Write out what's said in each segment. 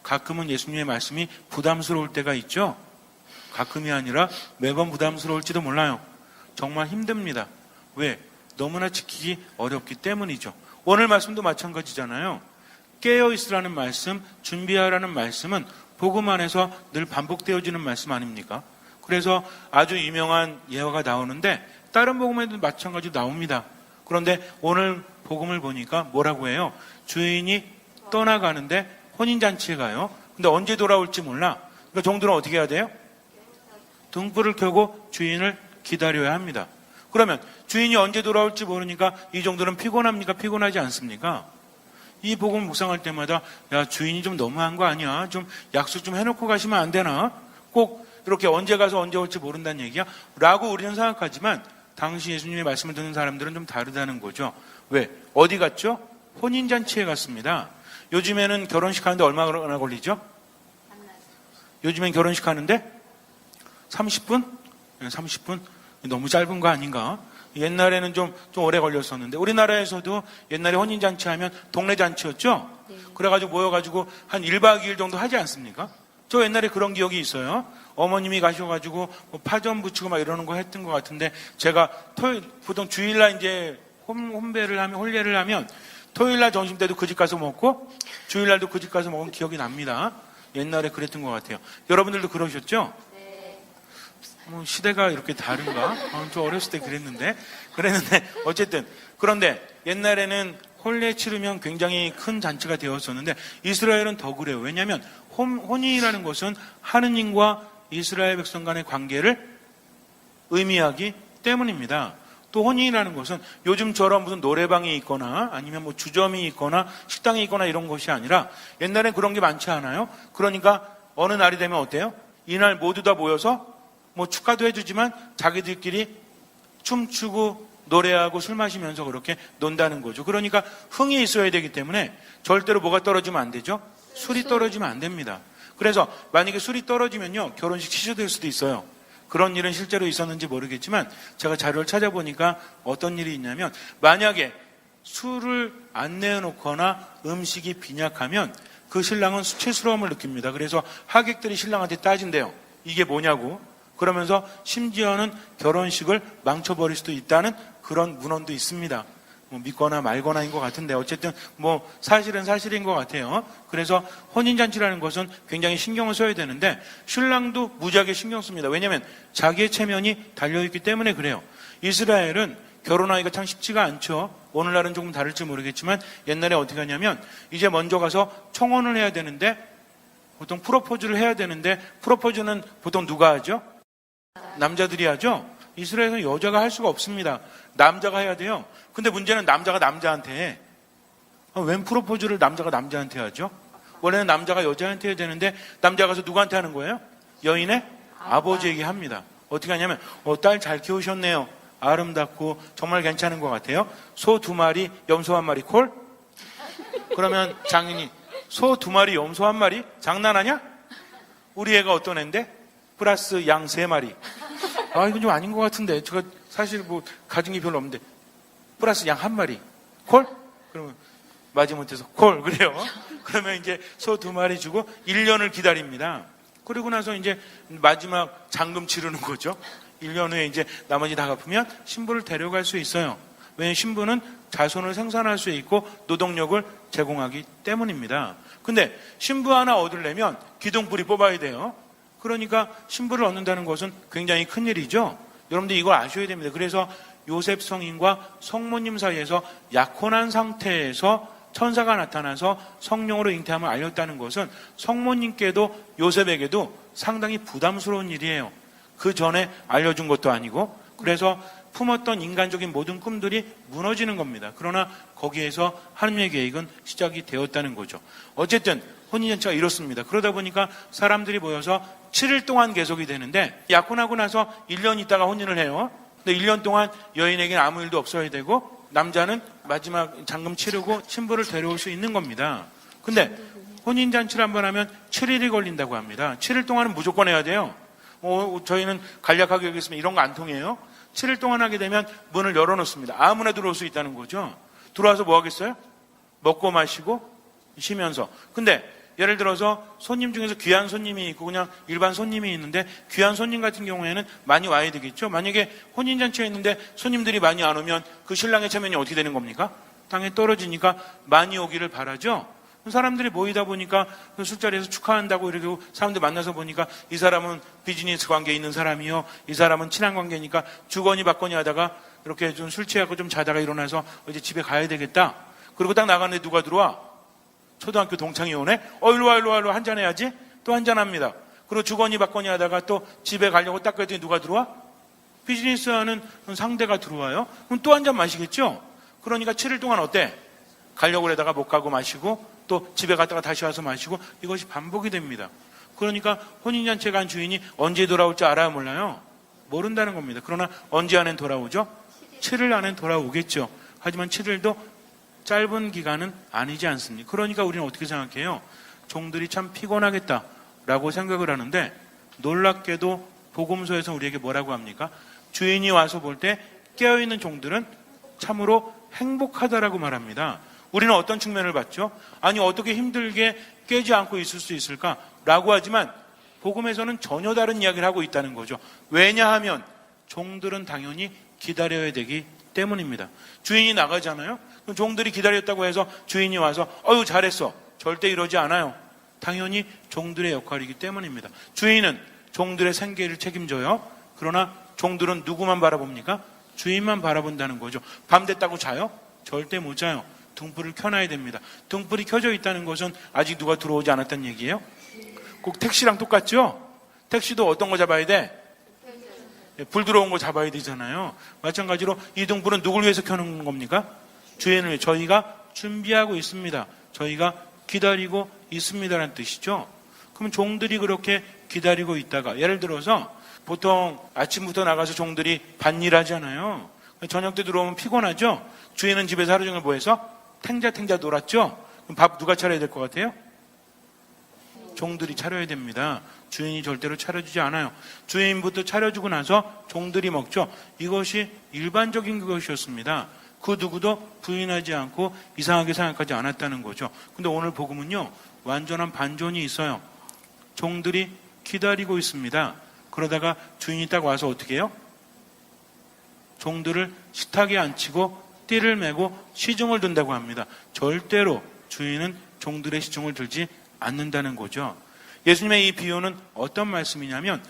가끔은 예수님의 말씀이 부담스러울 때가 있죠. 가끔이 아니라 매번 부담스러울지도 몰라요. 정말 힘듭니다. 왜? 너무나 지키기 어렵기 때문이죠. 오늘 말씀도 마찬가지잖아요. 깨어있으라는 말씀, 준비하라는 말씀은 복음 안에서 늘 반복되어지는 말씀 아닙니까? 그래서 아주 유명한 예화가 나오는데 다른 복음에도 마찬가지로 나옵니다. 그런데 오늘 복음을 보니까 뭐라고 해요? 주인이 떠나가는데 혼인잔치에 가요. 근데 언제 돌아올지 몰라. 그러니까 종들은 어떻게 해야 돼요? 등불을 켜고 주인을 기다려야 합니다. 그러면 주인이 언제 돌아올지 모르니까 이 정도는 피곤합니까? 피곤하지 않습니까? 이 복음 묵상할 때마다 야, 주인이 좀 너무한 거 아니야? 좀 약속 좀 해놓고 가시면 안 되나? 꼭 이렇게 언제 가서 언제 올지 모른다는 얘기야? 라고 우리는 생각하지만 당시 예수님의 말씀을 듣는 사람들은 좀 다르다는 거죠. 왜? 어디 갔죠? 혼인잔치에 갔습니다. 요즘에는 결혼식 하는데 얼마나 걸리죠? 요즘엔 결혼식 하는데 30분? 30분? 너무 짧은 거 아닌가? 옛날에는 좀 오래 걸렸었는데 우리나라에서도 옛날에 혼인잔치 하면 동네 잔치였죠? 네. 그래가지고 모여가지고 한 1박 2일 정도 하지 않습니까? 저 옛날에 그런 기억이 있어요. 어머님이 가셔가지고 뭐 파전 부치고 막 이러는 거 했던 것 같은데 제가 보통 주일날 이제 혼례를 하면 토요일날 점심 때도 그 집 가서 먹고 주일날도 그 집 가서 먹은 기억이 납니다. 옛날에 그랬던 것 같아요. 여러분들도 그러셨죠? 뭐 시대가 이렇게 다른가? 저 어렸을 때 그랬는데 어쨌든 그런데 옛날에는 혼례 치르면 굉장히 큰 잔치가 되었었는데 이스라엘은 더 그래요. 왜냐하면 혼인이라는 것은 하느님과 이스라엘 백성 간의 관계를 의미하기 때문입니다. 또 혼인이라는 것은 요즘처럼 무슨 노래방이 있거나 아니면 뭐 주점이 있거나 식당이 있거나 이런 것이 아니라 옛날엔 그런 게 많지 않아요. 그러니까 어느 날이 되면 어때요? 이날 모두 다 모여서 뭐 축하도 해주지만 자기들끼리 춤추고 노래하고 술 마시면서 그렇게 논다는 거죠. 그러니까 흥이 있어야 되기 때문에 절대로 뭐가 떨어지면 안 되죠? 술이 떨어지면 안 됩니다. 그래서 만약에 술이 떨어지면요 결혼식 취소될 수도 있어요. 그런 일은 실제로 있었는지 모르겠지만 제가 자료를 찾아보니까 어떤 일이 있냐면 만약에 술을 안 내어놓거나 음식이 빈약하면 그 신랑은 수치스러움을 느낍니다. 그래서 하객들이 신랑한테 따진대요. 이게 뭐냐고. 그러면서 심지어는 결혼식을 망쳐버릴 수도 있다는 그런 문헌도 있습니다. 뭐 믿거나 말거나인 것 같은데 어쨌든 뭐 사실은 사실인 것 같아요. 그래서 혼인잔치라는 것은 굉장히 신경을 써야 되는데 신랑도 무지하게 신경 씁니다. 왜냐하면 자기의 체면이 달려있기 때문에 그래요. 이스라엘은 결혼하기가 참 쉽지가 않죠. 오늘날은 조금 다를지 모르겠지만 옛날에 어떻게 하냐면 이제 먼저 가서 청혼을 해야 되는데 보통 프로포즈를 해야 되는데 프로포즈는 보통 누가 하죠? 남자들이 하죠. 이스라엘은 여자가 할 수가 없습니다. 남자가 해야 돼요. 근데 문제는 남자가 남자한테 해. 웬 프로포즈를 남자가 남자한테 하죠? 원래는 남자가 여자한테 해야 되는데 남자가 가서 누구한테 하는 거예요? 여인의 아버지에게 합니다. 어떻게 하냐면 딸 잘 키우셨네요. 아름답고 정말 괜찮은 것 같아요. 소 2마리, 염소 1마리 콜? 그러면 장인이 소 2마리, 염소 1마리? 장난하냐? 우리 애가 어떤 애인데? 플러스 양 3마리. 이건 좀 아닌 것 같은데. 제가 사실 뭐 가진 게 별로 없는데. 플러스 양 1마리. 콜? 그러면 마지못해서 콜. 그래요. 그러면 이제 소 2마리 주고 1년을 기다립니다. 그리고 나서 이제 마지막 잔금 치르는 거죠. 1년 후에 이제 나머지 다 갚으면 신부를 데려갈 수 있어요. 왜냐하면 신부는 자손을 생산할 수 있고 노동력을 제공하기 때문입니다. 근데 신부 하나 얻으려면 기둥뿌리 뽑아야 돼요. 그러니까 신부를 얻는다는 것은 굉장히 큰 일이죠. 여러분들 이걸 아셔야 됩니다. 그래서 요셉 성인과 성모님 사이에서 약혼한 상태에서 천사가 나타나서 성령으로 잉태함을 알렸다는 것은 성모님께도 요셉에게도 상당히 부담스러운 일이에요. 그 전에 알려준 것도 아니고. 그래서 품었던 인간적인 모든 꿈들이 무너지는 겁니다. 그러나 거기에서 하나님의 계획은 시작이 되었다는 거죠. 어쨌든 혼인잔치가 이렇습니다. 그러다 보니까 사람들이 모여서 7일 동안 계속이 되는데 약혼하고 나서 1년 있다가 혼인을 해요. 근데 1년 동안 여인에게는 아무 일도 없어야 되고 남자는 마지막 잔금 치르고 신부를 데려올 수 있는 겁니다. 근데 혼인잔치를 한번 하면 7일이 걸린다고 합니다. 7일 동안은 무조건 해야 돼요. 저희는 간략하게 여기있으면 이런 거 안 통해요. 7일 동안 하게 되면 문을 열어놓습니다. 아무나 들어올 수 있다는 거죠. 들어와서 뭐 하겠어요? 먹고 마시고 쉬면서. 근데 예를 들어서 손님 중에서 귀한 손님이 있고 그냥 일반 손님이 있는데 귀한 손님 같은 경우에는 많이 와야 되겠죠. 만약에 혼인잔치가 있는데 손님들이 많이 안 오면 그 신랑의 체면이 어떻게 되는 겁니까? 땅에 떨어지니까 많이 오기를 바라죠. 사람들이 모이다 보니까 술자리에서 축하한다고 이렇게 사람들 만나서 보니까 이 사람은 비즈니스 관계에 있는 사람이요, 이 사람은 친한 관계니까 주거니 받거니 하다가 이렇게 좀 술 취하고 좀 자다가 일어나서 이제 집에 가야 되겠다. 그리고 딱 나가는데 누가 들어와? 초등학교 동창이 오네? 일로 와, 한잔 해야지? 또 한잔합니다. 그리고 주거니 받거니 하다가 또 집에 가려고 딱 그랬더니 누가 들어와? 비즈니스 하는 상대가 들어와요? 그럼 또 한 잔 마시겠죠? 그러니까 7일 동안 어때? 가려고 그러다가 못 가고 마시고 또 집에 갔다가 다시 와서 마시고 이것이 반복이 됩니다. 그러니까 혼인잔치에 간 주인이 언제 돌아올지 알아요, 몰라요? 모른다는 겁니다. 그러나 언제 안엔 돌아오죠? 7일 안엔 돌아오겠죠. 하지만 7일도 짧은 기간은 아니지 않습니까? 그러니까 우리는 어떻게 생각해요? 종들이 참 피곤하겠다라고 생각을 하는데 놀랍게도 복음서에서 우리에게 뭐라고 합니까? 주인이 와서 볼 때 깨어있는 종들은 참으로 행복하다라고 말합니다. 우리는 어떤 측면을 봤죠? 아니 어떻게 힘들게 깨지 않고 있을 수 있을까라고 하지만 복음에서는 전혀 다른 이야기를 하고 있다는 거죠. 왜냐하면 종들은 당연히 기다려야 되기 때문입니다. 주인이 나가잖아요. 그럼 종들이 기다렸다고 해서 주인이 와서 잘했어. 절대 이러지 않아요. 당연히 종들의 역할이기 때문입니다. 주인은 종들의 생계를 책임져요. 그러나 종들은 누구만 바라봅니까? 주인만 바라본다는 거죠. 밤 됐다고 자요? 절대 못 자요. 등불을 켜놔야 됩니다. 등불이 켜져 있다는 것은 아직 누가 들어오지 않았다는 얘기예요? 꼭 택시랑 똑같죠? 택시도 어떤 거 잡아야 돼? 불 들어온 거 잡아야 되잖아요. 마찬가지로 이 등불은 누굴 위해서 켜놓은 겁니까? 주인을 위해. 저희가 준비하고 있습니다. 저희가 기다리고 있습니다라는 뜻이죠. 그럼 종들이 그렇게 기다리고 있다가 예를 들어서 보통 아침부터 나가서 종들이 밭일하잖아요. 저녁 때 들어오면 피곤하죠. 주인은 집에서 하루 종일 뭐 해서? 탱자 놀았죠. 그럼 밥 누가 차려야 될 것 같아요? 종들이 차려야 됩니다. 주인이 절대로 차려주지 않아요. 주인부터 차려주고 나서 종들이 먹죠. 이것이 일반적인 것이었습니다. 그 누구도 부인하지 않고 이상하게 생각하지 않았다는 거죠. 근데 오늘 복음은요, 완전한 반전이 있어요. 종들이 기다리고 있습니다. 그러다가 주인이 딱 와서 어떻게 해요? 종들을 식탁에 앉히고 띠를 메고 시중을 든다고 합니다. 절대로 주인은 종들의 시중을 들지 않는다는 거죠. 예수님의 이 비유는 어떤 말씀이냐면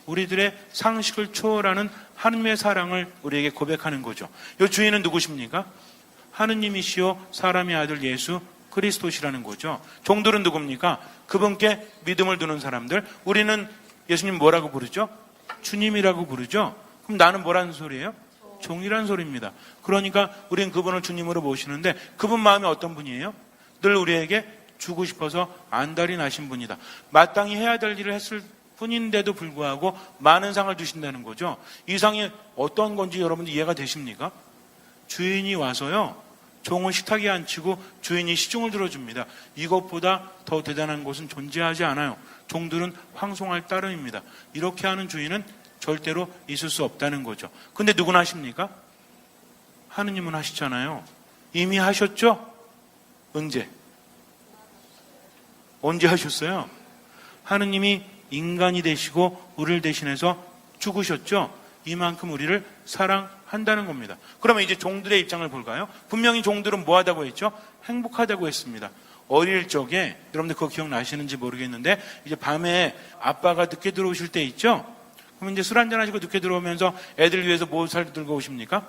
우리들의 상식을 초월하는 하느님의 사랑을 우리에게 고백하는 거죠. 이 주인은 누구십니까? 하느님이시요 사람의 아들 예수 그리스도시라는 거죠. 종들은 누굽니까? 그분께 믿음을 두는 사람들. 우리는 예수님 뭐라고 부르죠? 주님이라고 부르죠. 그럼 나는 뭐라는 소리예요? 종이라는 소리입니다. 그러니까 우리는 그분을 주님으로 모시는데 그분 마음이 어떤 분이에요? 늘 우리에게 주고 싶어서 안달이 나신 분이다. 마땅히 해야 될 일을 했을 뿐인데도 불구하고 많은 상을 주신다는 거죠. 이 상이 어떤 건지 여러분들 이해가 되십니까? 주인이 와서요, 종을 식탁에 앉히고 주인이 시중을 들어줍니다. 이것보다 더 대단한 것은 존재하지 않아요. 종들은 황송할 따름입니다. 이렇게 하는 주인은 절대로 있을 수 없다는 거죠. 근데 누구나 하십니까? 하느님은 하시잖아요. 이미 하셨죠? 언제 하셨어요? 하느님이 인간이 되시고 우리를 대신해서 죽으셨죠? 이만큼 우리를 사랑한다는 겁니다. 그러면 이제 종들의 입장을 볼까요? 분명히 종들은 뭐 하다고 했죠? 행복하다고 했습니다. 어릴 적에 여러분들 그거 기억나시는지 모르겠는데 이제 밤에 아빠가 늦게 들어오실 때 있죠? 그럼 이제 술 한잔 하시고 늦게 들어오면서 애들 위해서 뭐 살 들고 오십니까?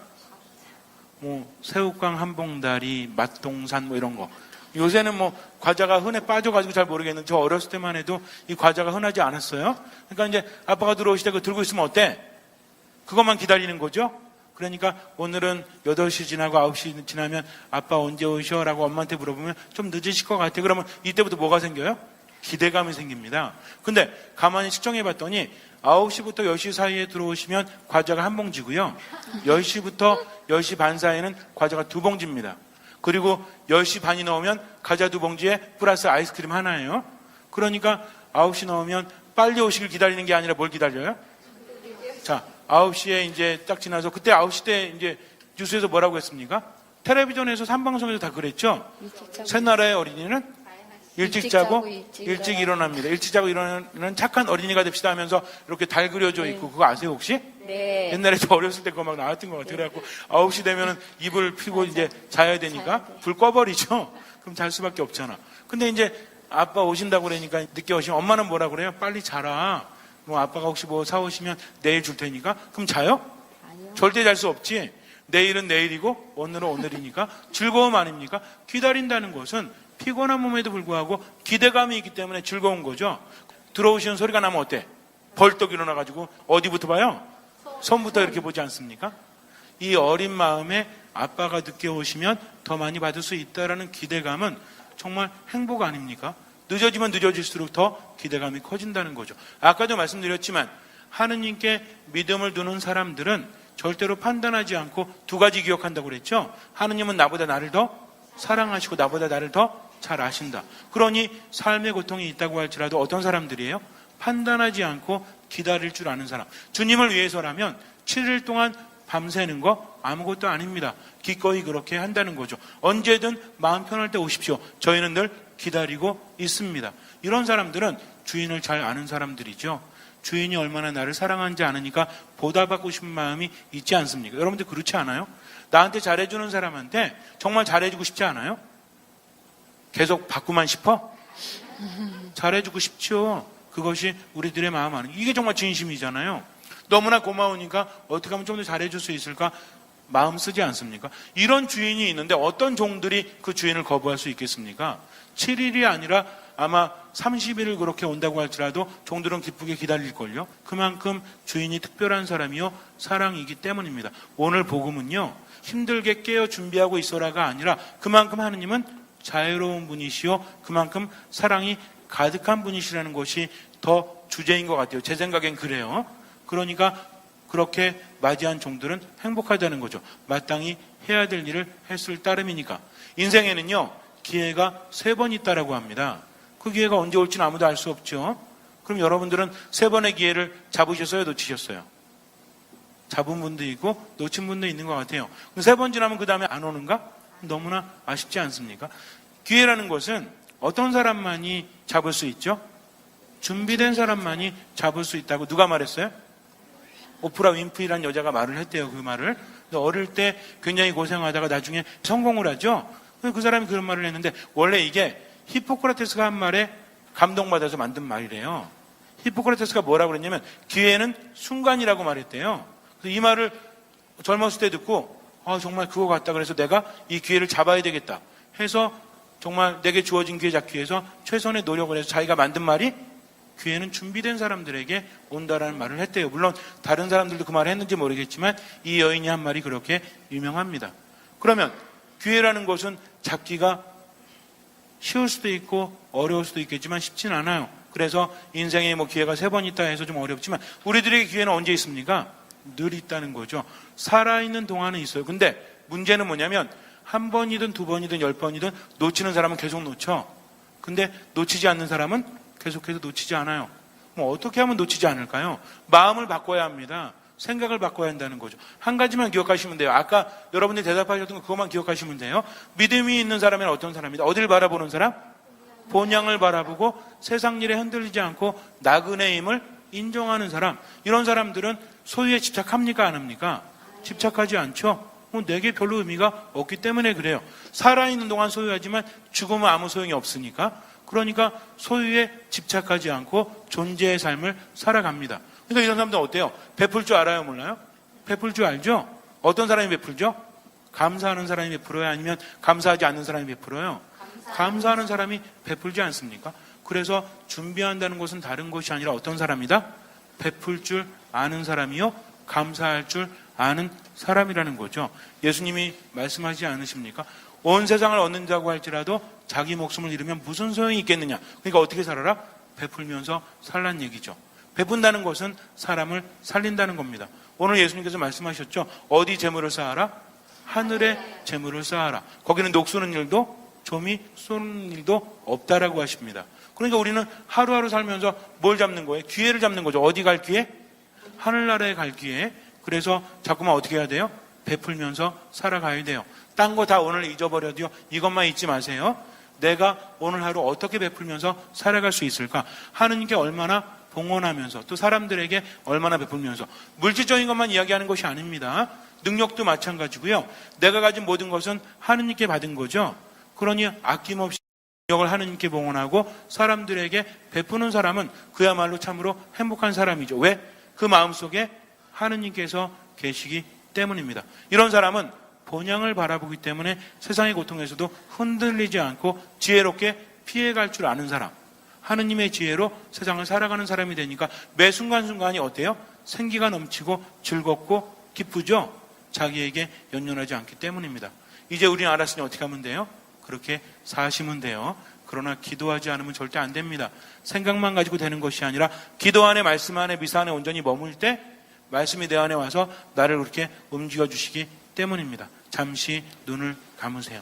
새우깡 한 봉다리, 맛동산 이런 거. 요새는 과자가 흔해 빠져가지고 잘 모르겠는데 저 어렸을 때만 해도 이 과자가 흔하지 않았어요. 그러니까 이제 아빠가 들어오실 때 그거 들고 있으면 어때? 그것만 기다리는 거죠. 그러니까 오늘은 8시 지나고 9시 지나면 아빠 언제 오셔? 라고 엄마한테 물어보면 좀 늦으실 것 같아. 그러면 이때부터 뭐가 생겨요? 기대감이 생깁니다. 근데 가만히 측정해 봤더니 9시부터 10시 사이에 들어오시면 과자가 한 봉지고요. 10시부터 10시 반 사이에는 과자가 2봉지입니다. 그리고 10시 반이 넘으면 과자 2봉지에 플러스 아이스크림 하나예요. 그러니까 9시 넘으면 빨리 오시길 기다리는 게 아니라 뭘 기다려요? 자, 9시에 이제 딱 지나서 그때 9시 때 이제 뉴스에서 뭐라고 했습니까? 텔레비전에서 3방송에서 다 그랬죠? 새나라의 어린이는 일찍 자고 일찍 일어납니다. 일찍 자고 일어나는 착한 어린이가 됩시다 하면서 이렇게 달 그려져 있고 그거 아세요 혹시? 네. 옛날에 저 어렸을 때 그거 막 나왔던 것 같아요. 그래갖고 9시 되면은 이불 피고 이제 자야 되니까 불 꺼버리죠. 그럼 잘 수밖에 없잖아. 근데 이제 아빠 오신다고 그러니까 늦게 오시면 엄마는 뭐라 그래요? 빨리 자라. 뭐 아빠가 혹시 뭐 사오시면 내일 줄 테니까. 그럼 자요? 아니요. 절대 잘 수 없지. 내일은 내일이고 오늘은 오늘이니까 즐거움 아닙니까? 기다린다는 것은 피곤한 몸에도 불구하고 기대감이 있기 때문에 즐거운 거죠. 들어오시는 소리가 나면 어때? 벌떡 일어나가지고 어디부터 봐요? 손부터 이렇게 보지 않습니까? 이 어린 마음에 아빠가 늦게 오시면 더 많이 받을 수 있다라는 기대감은 정말 행복 아닙니까? 늦어지면 늦어질수록 더 기대감이 커진다는 거죠. 아까도 말씀드렸지만 하느님께 믿음을 두는 사람들은 절대로 판단하지 않고 두 가지 기억한다고 그랬죠. 하느님은 나보다 나를 더 사랑하시고 나보다 나를 더 잘 아신다. 그러니 삶의 고통이 있다고 할지라도 어떤 사람들이에요? 판단하지 않고 기다릴 줄 아는 사람. 주님을 위해서라면 7일 동안 밤새는 거 아무것도 아닙니다. 기꺼이 그렇게 한다는 거죠. 언제든 마음 편할 때 오십시오. 저희는 늘 기다리고 있습니다. 이런 사람들은 주인을 잘 아는 사람들이죠. 주인이 얼마나 나를 사랑하는지 아느니까 보답하고 싶은 마음이 있지 않습니까? 여러분들 그렇지 않아요? 나한테 잘해주는 사람한테 정말 잘해주고 싶지 않아요? 계속 받고만 싶어? 잘해주고 싶죠. 그것이 우리들의 마음 아니에요. 이게 정말 진심이잖아요. 너무나 고마우니까 어떻게 하면 좀 더 잘해줄 수 있을까? 마음 쓰지 않습니까? 이런 주인이 있는데 어떤 종들이 그 주인을 거부할 수 있겠습니까? 7일이 아니라 아마 30일을 그렇게 온다고 할지라도 종들은 기쁘게 기다릴걸요. 그만큼 주인이 특별한 사람이요 사랑이기 때문입니다. 오늘 복음은요 힘들게 깨어 준비하고 있어라가 아니라 그만큼 하느님은 자유로운 분이시요 그만큼 사랑이 가득한 분이시라는 것이 더 주제인 것 같아요. 제 생각엔 그래요. 그러니까 그렇게 맞이한 종들은 행복하다는 거죠. 마땅히 해야 될 일을 했을 따름이니까. 인생에는요 기회가 3번 있다라고 합니다. 그 기회가 언제 올지는 아무도 알 수 없죠. 그럼 여러분들은 3번의 기회를 잡으셨어요? 놓치셨어요? 잡은 분도 있고 놓친 분도 있는 것 같아요. 3번 지나면 그 다음에 안 오는가? 너무나 아쉽지 않습니까? 기회라는 것은 어떤 사람만이 잡을 수 있죠? 준비된 사람만이 잡을 수 있다고 누가 말했어요? 오프라 윈프리라는 여자가 말을 했대요. 그 말을. 어릴 때 굉장히 고생하다가 나중에 성공을 하죠. 그 사람이 그런 말을 했는데 원래 이게 히포크라테스가 한 말에 감동받아서 만든 말이래요. 히포크라테스가 뭐라고 그랬냐면 기회는 순간이라고 말했대요. 그래서 이 말을 젊었을 때 듣고 정말 그거 같다. 그래서 내가 이 기회를 잡아야 되겠다 해서 정말 내게 주어진 기회 잡기 위해서 최선의 노력을 해서 자기가 만든 말이 기회는 준비된 사람들에게 온다라는 말을 했대요. 물론 다른 사람들도 그 말을 했는지 모르겠지만 이 여인이 한 말이 그렇게 유명합니다. 그러면 기회라는 것은 잡기가 쉬울 수도 있고 어려울 수도 있겠지만 쉽진 않아요. 그래서 인생에 뭐 기회가 3번 있다 해서 좀 어렵지만 우리들에게 기회는 언제 있습니까? 늘 있다는 거죠. 살아있는 동안은 있어요. 근데 문제는 뭐냐면 한 번이든 2번이든 10번이든 놓치는 사람은 계속 놓쳐. 근데 놓치지 않는 사람은 계속해서 놓치지 않아요. 뭐 어떻게 하면 놓치지 않을까요? 마음을 바꿔야 합니다. 생각을 바꿔야 한다는 거죠. 한 가지만 기억하시면 돼요. 아까 여러분들이 대답하셨던 거 그것만 기억하시면 돼요. 믿음이 있는 사람은 어떤 사람이다? 어딜 바라보는 사람? 본향을 바라보고 세상 일에 흔들리지 않고 나그네의 힘을 인정하는 사람. 이런 사람들은 소유에 집착합니까? 안 합니까? 집착하지 않죠. 내게 별로 의미가 없기 때문에 그래요. 살아있는 동안 소유하지만 죽으면 아무 소용이 없으니까. 그러니까 소유에 집착하지 않고 존재의 삶을 살아갑니다. 그러니까 이런 사람들은 어때요? 베풀 줄 알아요? 몰라요? 베풀 줄 알죠? 어떤 사람이 베풀죠? 감사하는 사람이 베풀어요? 아니면 감사하지 않는 사람이 베풀어요? 감사하는 사람이 베풀지 않습니까? 그래서 준비한다는 것은 다른 것이 아니라 어떤 사람이다? 베풀 줄 아는 사람이요? 감사할 줄 아는 사람이라는 거죠. 예수님이 말씀하지 않으십니까? 온 세상을 얻는다고 할지라도 자기 목숨을 잃으면 무슨 소용이 있겠느냐. 그러니까 어떻게 살아라? 베풀면서 살란 얘기죠. 베푼다는 것은 사람을 살린다는 겁니다. 오늘 예수님께서 말씀하셨죠. 어디 재물을 쌓아라? 하늘에 재물을 쌓아라. 거기는 녹쏘는 일도 좀이 쏘는 일도 없다라고 하십니다. 그러니까 우리는 하루하루 살면서 뭘 잡는 거예요? 기회를 잡는 거죠. 어디 갈 기회? 하늘나라에 갈 기회. 그래서 자꾸만 어떻게 해야 돼요? 베풀면서 살아가야 돼요. 딴 거 다 오늘 잊어버려도요. 이것만 잊지 마세요. 내가 오늘 하루 어떻게 베풀면서 살아갈 수 있을까? 하느님께 얼마나 봉헌하면서 또 사람들에게 얼마나 베풀면서 물질적인 것만 이야기하는 것이 아닙니다. 능력도 마찬가지고요. 내가 가진 모든 것은 하느님께 받은 거죠. 그러니 아낌없이 능력을 하느님께 봉헌하고 사람들에게 베푸는 사람은 그야말로 참으로 행복한 사람이죠. 왜? 그 마음속에 하느님께서 계시기 때문입니다. 이런 사람은 본향을 바라보기 때문에 세상의 고통에서도 흔들리지 않고 지혜롭게 피해갈 줄 아는 사람, 하느님의 지혜로 세상을 살아가는 사람이 되니까 매 순간순간이 어때요? 생기가 넘치고 즐겁고 기쁘죠? 자기에게 연연하지 않기 때문입니다. 이제 우리는 알았으니 어떻게 하면 돼요? 그렇게 사시면 돼요. 그러나 기도하지 않으면 절대 안 됩니다. 생각만 가지고 되는 것이 아니라 기도 안에, 말씀 안에, 미사 안에 온전히 머물 때 말씀이 내 안에 와서 나를 그렇게 움직여 주시기 때문입니다. 잠시 눈을 감으세요.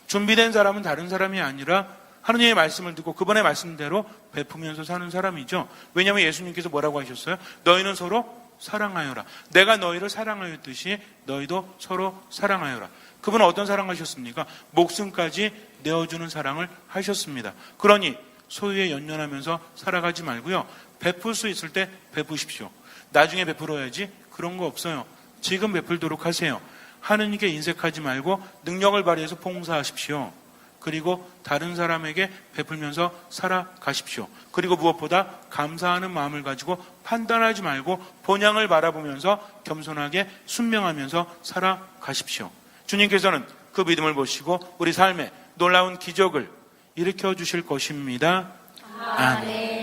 준비된 사람은 다른 사람이 아니라 하느님의 말씀을 듣고 그분의 말씀대로 베푸면서 사는 사람이죠. 왜냐하면 예수님께서 뭐라고 하셨어요? 너희는 서로 사랑하여라. 내가 너희를 사랑하였듯이 너희도 서로 사랑하여라. 그분은 어떤 사랑하셨습니까? 목숨까지 내어주는 사랑을 하셨습니다. 그러니 소유에 연연하면서 살아가지 말고요. 베풀 수 있을 때 베푸십시오. 나중에 베풀어야지 그런 거 없어요. 지금 베풀도록 하세요. 하느님께 인색하지 말고 능력을 발휘해서 봉사하십시오. 그리고 다른 사람에게 베풀면서 살아가십시오. 그리고 무엇보다 감사하는 마음을 가지고 판단하지 말고 본향을 바라보면서 겸손하게 순명하면서 살아가십시오. 주님께서는 그 믿음을 보시고 우리 삶에 놀라운 기적을 일으켜 주실 것입니다. 아멘.